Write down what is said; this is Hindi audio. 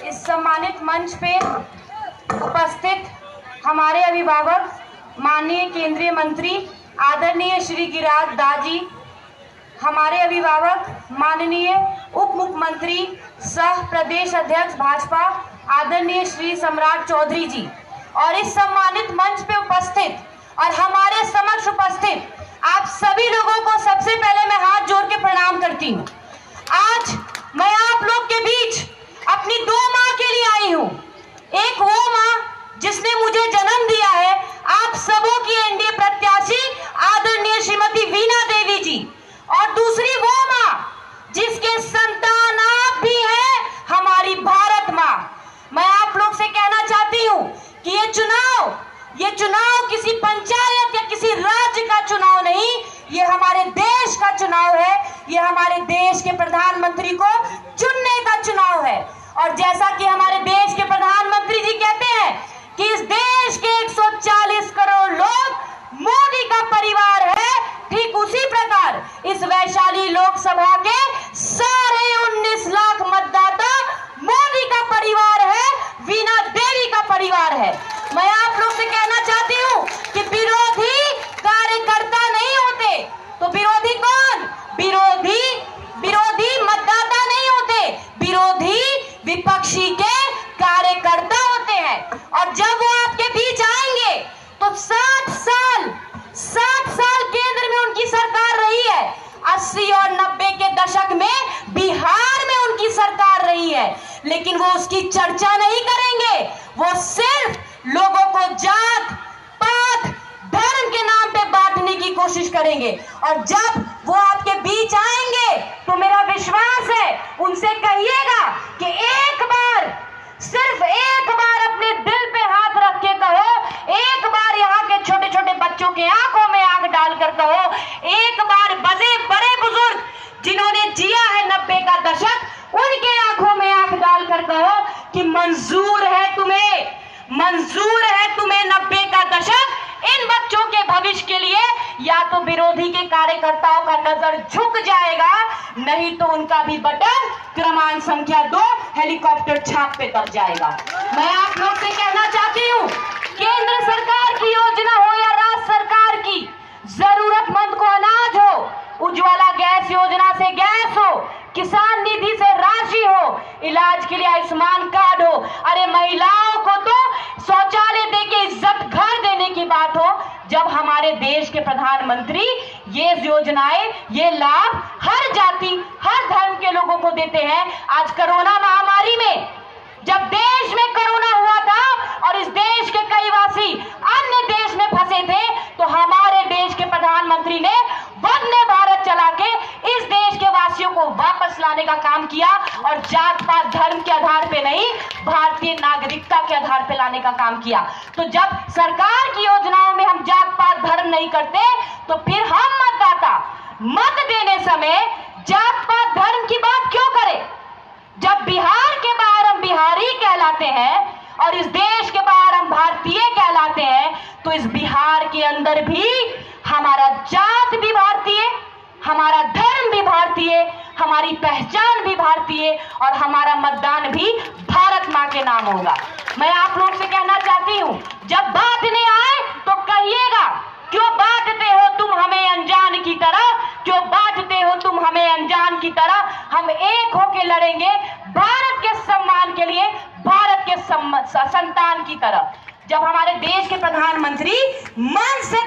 इस सम्मानित मंच पे उपस्थित हमारे अभिभावक, माननीय केंद्रीय मंत्री आदरणीय श्री गिरिराज दाजी, हमारे अभिभावक माननीय उप मुख्यमंत्री सह प्रदेश अध्यक्ष भाजपा आदरणीय श्री सम्राट चौधरी जी, और इस सम्मानित मंच पे उपस्थित और हमारे समक्ष उपस्थित आप सभी लोगों को सबसे पहले मैं हाथ जोड़ के प्रणाम करती हूँ। आज मैं आप लोग के बीच अपनी दो माँ के लिए आई हूँ। एक वो माँ जिसने मुझे जन्म दिया है, आप सबों की एनडीए प्रत्याशी आदरणीय श्रीमती वीणा देवी जी, और दूसरी वो माँ जिसके संतान आप भी हैं, हमारी भारत माँ। मैं आप लोग से कहना चाहती हूँ कि ये चुनाव किसी पंचायत या किसी राज्य का चुनाव नहीं, ये हमारे देश का चुनाव है। ये हमारे देश के प्रधानमंत्री को चुनने का चुनाव है। और जैसा कि हमारे देश के प्रधानमंत्री जी कहते हैं कि इस देश के 140 करोड़ लोग मोदी का परिवार है, ठीक उसी प्रकार इस वैशाली लोकसभा के सारे 19 लाख मतदाता मोदी का परिवार है, वीणा देवी का परिवार है। मैं आप लोग से कहना चाहती हूँ कि विरोधी कार्यकर्ता नहीं होते तो विरोधी कौन? विरोधी मतदाता नहीं होते, विरोधी विपक्षी के कार्यकर्ता होते हैं। और जब वो आपके बीच आएंगे तो 60 साल केंद्र में उनकी सरकार रही है, 80 और 90 के दशक में बिहार में उनकी सरकार रही है, लेकिन वो उसकी चर्चा नहीं करेंगे। वो सिर्फ लोगों को जात पात धर्म के नाम पे बांटने की कोशिश करेंगे। और जब वो आपके बीच आएंगे तो मेरा विश्वास है उनसे कहिएगा कि एक बार, सिर्फ एक बार अपने दिल पे हाथ रख के कहो, एक बार यहाँ के छोटे छोटे बच्चों के आंखों में आंख डालकर कहो, एक बार बड़े बुजुर्ग जिन्होंने जिया है 90 का दशक, उनके आंखों में आंख डालकर कहो कि मंजूर है तुम्हें 90 का दशक। इन बच्चों के भविष्य के लिए या तो विरोधी के कार्यकर्ताओं का नजर झुक जाएगा, नहीं तो उनका भी बटन क्रमांक संख्या 2 हेलीकॉप्टर छाप पे दब जाएगा। मैं आप लोग से कहना चाहती हूँ, केंद्र सरकार की योजना हो या राज्य सरकार की, जरूरतमंद को अनाज हो, उज्ज्वला गैस योजना से गैस हो, किसान निधि से राशि हो, इलाज के लिए आयुष्मान कार्ड हो, अरे महिलाओं को तो शौचालय देके इज्जत घर देने की बात हो, जब हमारे देश के प्रधानमंत्री ये योजनाएं, ये लाभ हर जाति हर धर्म के लोगों को देते हैं। आज कोरोना महामारी में जब देश में कोरोना हुआ था और इस देश के कई वासी अन्य देश में फंसे थे, तो हमारे देश के प्रधानमंत्री ने वंदे भारत चला के इस देश के वासियों को वापस लाने का काम किया, और जात पात धर्म के आधार पे नहीं, भारतीय नागरिकता के आधार पे लाने का काम किया। तो जब सरकार की योजनाओं में हम जात पात धर्म नहीं करते, तो फिर हम मतदाता मत देने समय जात पात धर्म की बात क्यों करें? जब बिहार के बाहर हम बिहारी कहलाते हैं और इस देश के बाहर हम भारतीय कहलाते हैं, तो इस बिहार के अंदर भी हमारा जात भी भारतीय, हमारा धर्म भी भारतीय, हमारी पहचान भी भारतीय, और हमारा मतदान भी भारत माँ के नाम होगा। मैं आप लोग से कहना चाहती हूँ, जब बांटने आए तो कहिएगा, क्यों बांटते हो तुम हमें अनजान की तरह, क्यों बांटते हो तुम हमें अनजान की तरह। हम एक होके लड़ेंगे भारत के सम्मान के लिए, भारत के संतान की तरह। जब हमारे देश के प्रधानमंत्री मन से